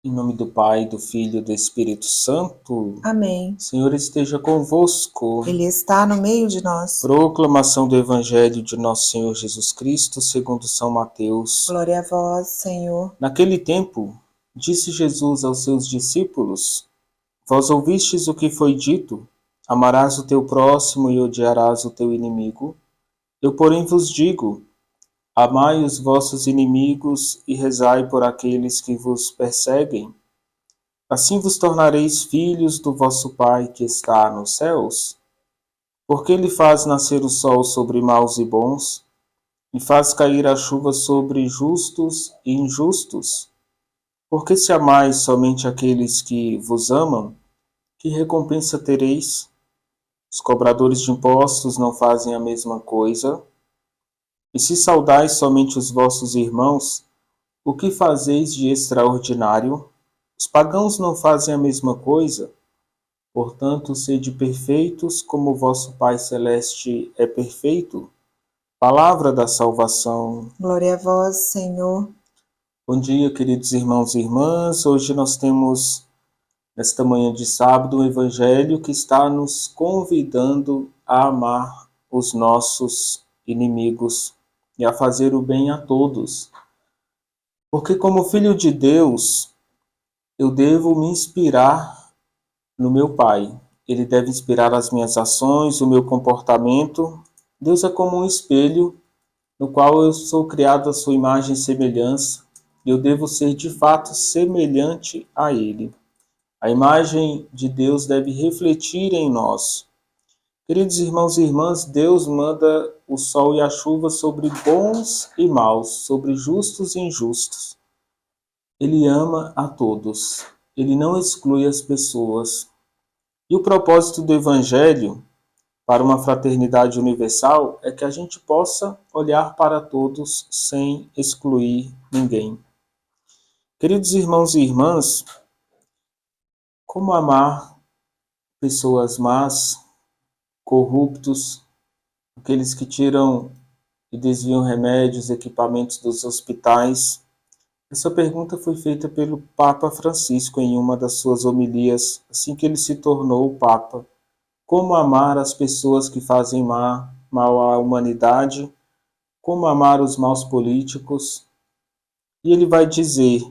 Em nome do Pai, do Filho e do Espírito Santo. Amém. Senhor esteja convosco. Ele está no meio de nós. Proclamação do Evangelho de Nosso Senhor Jesus Cristo, segundo São Mateus. Glória a vós, Senhor. Naquele tempo, disse Jesus aos seus discípulos: Vós ouvistes o que foi dito: amarás o teu próximo e odiarás o teu inimigo. Eu, porém, vos digo: amai os vossos inimigos e rezai por aqueles que vos perseguem. Assim vos tornareis filhos do vosso Pai que está nos céus, porque ele faz nascer o sol sobre maus e bons, e faz cair a chuva sobre justos e injustos. Porque se amais somente aqueles que vos amam, que recompensa tereis? Os cobradores de impostos não fazem a mesma coisa? E se saudais somente os vossos irmãos, o que fazeis de extraordinário? Os pagãos não fazem a mesma coisa? Portanto, sede perfeitos, como vosso Pai Celeste é perfeito. Palavra da salvação. Glória a vós, Senhor. Bom dia, queridos irmãos e irmãs. Hoje nós temos, nesta manhã de sábado, um evangelho que está nos convidando a amar os nossos inimigos e a fazer o bem a todos. Porque como filho de Deus, eu devo me inspirar no meu Pai. Ele deve inspirar as minhas ações, o meu comportamento. Deus é como um espelho no qual eu sou criado à sua imagem e semelhança, e eu devo ser de fato semelhante a Ele. A imagem de Deus deve refletir em nós. Queridos irmãos e irmãs, Deus manda o sol e a chuva sobre bons e maus, sobre justos e injustos. Ele ama a todos. Ele não exclui as pessoas. E o propósito do Evangelho para uma fraternidade universal é que a gente possa olhar para todos sem excluir ninguém. Queridos irmãos e irmãs, como amar pessoas más, corruptos, aqueles que tiram e desviam remédios, equipamentos dos hospitais? Essa pergunta foi feita pelo Papa Francisco em uma das suas homilias, assim que ele se tornou Papa. Como amar as pessoas que fazem mal à humanidade? Como amar os maus políticos? E ele vai dizer: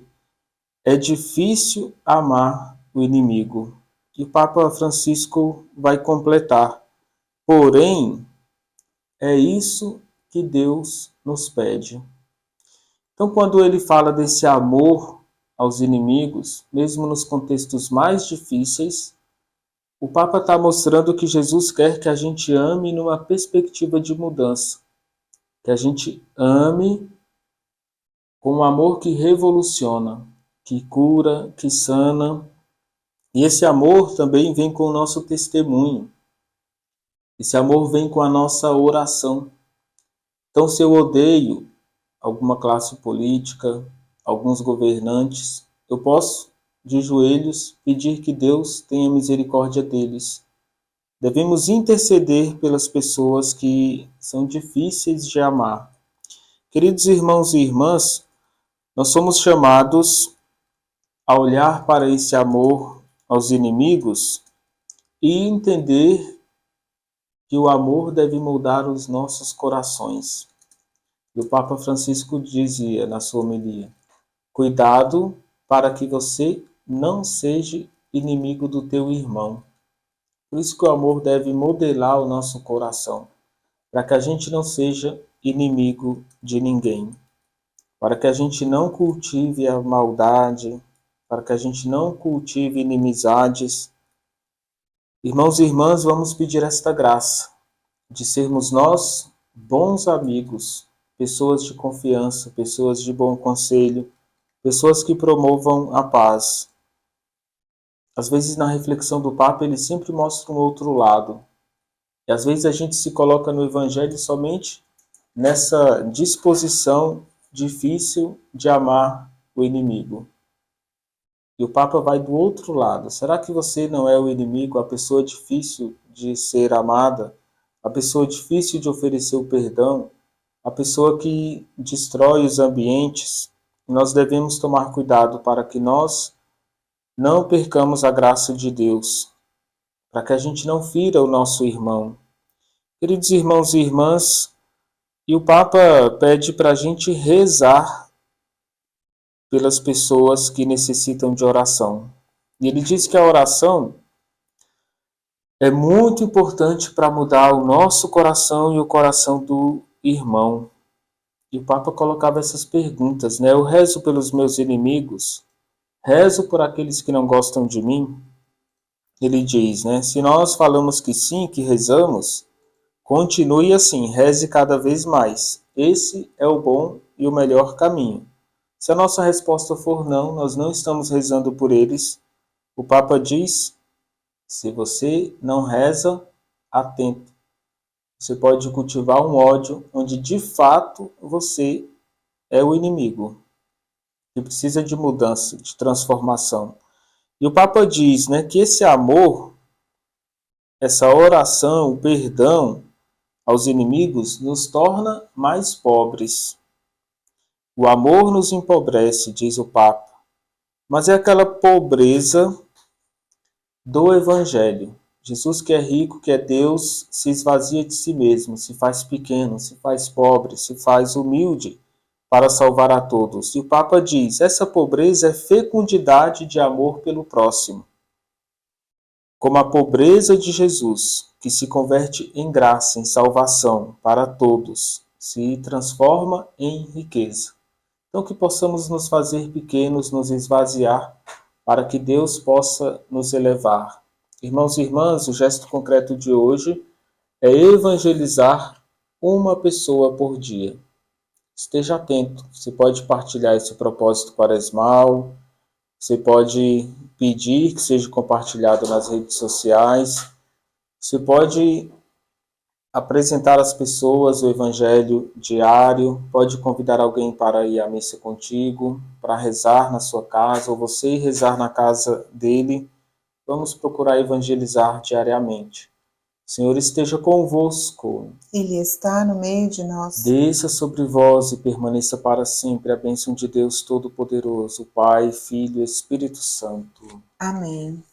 é difícil amar o inimigo. E o Papa Francisco vai completar: porém, é isso que Deus nos pede. Então, quando ele fala desse amor aos inimigos, mesmo nos contextos mais difíceis, o Papa está mostrando que Jesus quer que a gente ame numa perspectiva de mudança, que a gente ame com um amor que revoluciona, que cura, que sana. E esse amor também vem com o nosso testemunho. Esse amor vem com a nossa oração. Então, se eu odeio alguma classe política, alguns governantes, eu posso, de joelhos, pedir que Deus tenha misericórdia deles. Devemos interceder pelas pessoas que são difíceis de amar. Queridos irmãos e irmãs, nós somos chamados a olhar para esse amor aos inimigos e entender que o amor deve moldar os nossos corações. E o Papa Francisco dizia na sua homilia: cuidado para que você não seja inimigo do teu irmão. Por isso que o amor deve modelar o nosso coração, para que a gente não seja inimigo de ninguém, para que a gente não cultive a maldade, para que a gente não cultive inimizades. Irmãos e irmãs, vamos pedir esta graça de sermos nós bons amigos, pessoas de confiança, pessoas de bom conselho, pessoas que promovam a paz. Às vezes, na reflexão do Papa, ele sempre mostra um outro lado. E às vezes a gente se coloca no Evangelho somente nessa disposição difícil de amar o inimigo. E o Papa vai do outro lado. Será que você não é o inimigo, a pessoa difícil de ser amada, a pessoa difícil de oferecer o perdão, a pessoa que destrói os ambientes? Nós devemos tomar cuidado para que nós não percamos a graça de Deus, para que a gente não fira o nosso irmão. Queridos irmãos e irmãs, e o Papa pede para a gente rezar pelas pessoas que necessitam de oração. E ele diz que a oração é muito importante para mudar o nosso coração e o coração do irmão. E o Papa colocava essas perguntas, né? Eu rezo pelos meus inimigos, rezo por aqueles que não gostam de mim. Ele diz, né? Se nós falamos que sim, que rezamos, continue assim, reze cada vez mais. Esse é o bom e o melhor caminho. Se a nossa resposta for não, nós não estamos rezando por eles. O Papa diz, se você não reza, atento. Você pode cultivar um ódio onde de fato você é o inimigo, que precisa de mudança, de transformação. E o Papa diz, né, que esse amor, essa oração, o perdão aos inimigos nos torna mais pobres. O amor nos empobrece, diz o Papa, mas é aquela pobreza do Evangelho. Jesus, que é rico, que é Deus, se esvazia de si mesmo, se faz pequeno, se faz pobre, se faz humilde para salvar a todos. E o Papa diz, essa pobreza é fecundidade de amor pelo próximo. Como a pobreza de Jesus, que se converte em graça, em salvação para todos, se transforma em riqueza. Então que possamos nos fazer pequenos, nos esvaziar, para que Deus possa nos elevar. Irmãos e irmãs, o gesto concreto de hoje é evangelizar uma pessoa por dia. Esteja atento, você pode partilhar esse propósito quaresmal, você pode pedir que seja compartilhado nas redes sociais, você pode apresentar às pessoas o evangelho diário, pode convidar alguém para ir à missa contigo, para rezar na sua casa, ou você rezar na casa dele. Vamos procurar evangelizar diariamente. O Senhor esteja convosco. Ele está no meio de nós. Desça sobre vós e permaneça para sempre a bênção de Deus Todo-Poderoso, Pai, Filho e Espírito Santo. Amém.